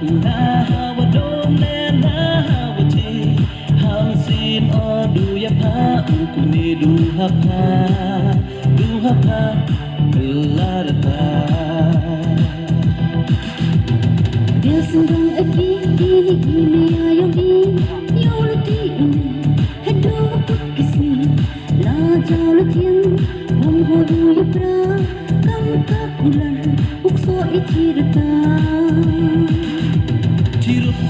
na hawa dom le na hawa chi ham sin o du ya pa ku ne du ha pa la da pa dia sungguh aki ini ayam ini yolati hadu kisni la jalo tiang bom hodu ya pra kam ka kular ukso ichirta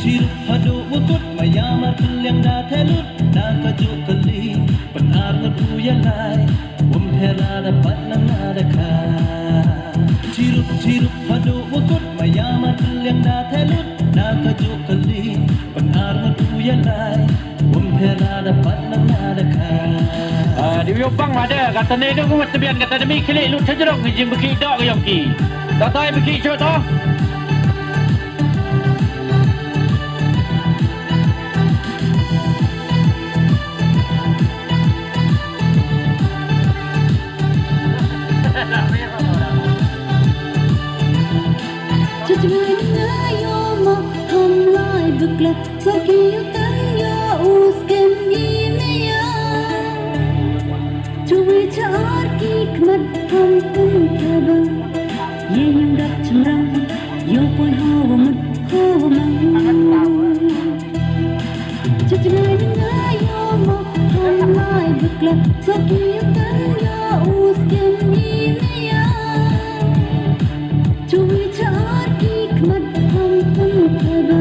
Cirup hadu ukut mayamar yang da telut da kaju kali penar ngadu ya lai bom hera dapat nang ada ka Cirup hadu ukut mayamar yang da telut da kaju kali penar ngadu ya lai bom hera dapat nang ada ka Di Yopang ada kata ni tu kuat tebian kata demi kelik lu terjeruk ngijing beki dak ke yoki. Tak tahu beki cok tu. Jujur ayo ma ham lai bukla sakit tanya uskem ini ya Cui char ki khmat ham tum thaba ye yung dak chumrang yo poi hawa mut hawa mang Jujur ayo ma ham lai bukla sakit tanya uskem ini ya Cui char ki khmat ham tum thaba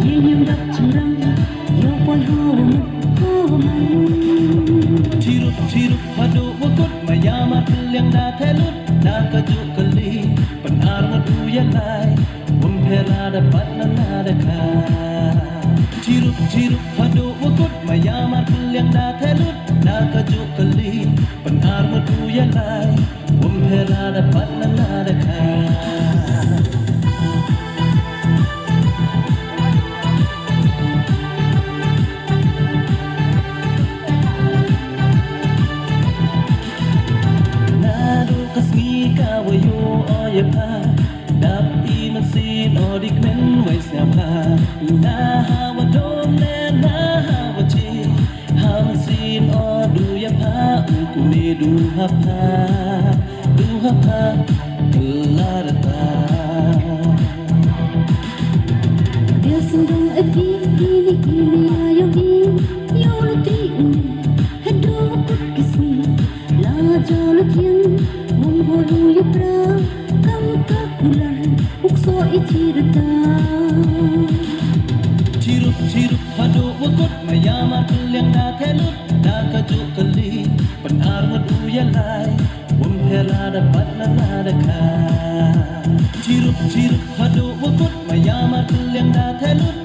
ye yung dak chumrang yo poi hawa mut hawa mang Cirup hadu ukut mayamar yang da telut da kaju kali penar ngadu ya lai bom hera dapat nang ada ka Cirup hadu ukut mayamar yang da telut da kaju kali penar ngadu ya lai bom hera dapat nang ada ka Kawayo oya pa dap iman sin odik men wai siapa na hawa dom le na hawa chi ham sin odu ya pa ku ne du ha pa la da pa dia sungguh aki ini ayam ini yolati hadu kisni la jalo tiang bom hodu ya pra kam ka kular ukso ichirta Cirup hadu ukut mayamar yang da telut da kaju kali penar ngadu ya lai bom hera dapat nang ada ka Cirup hadu ukut mayamar yang da telut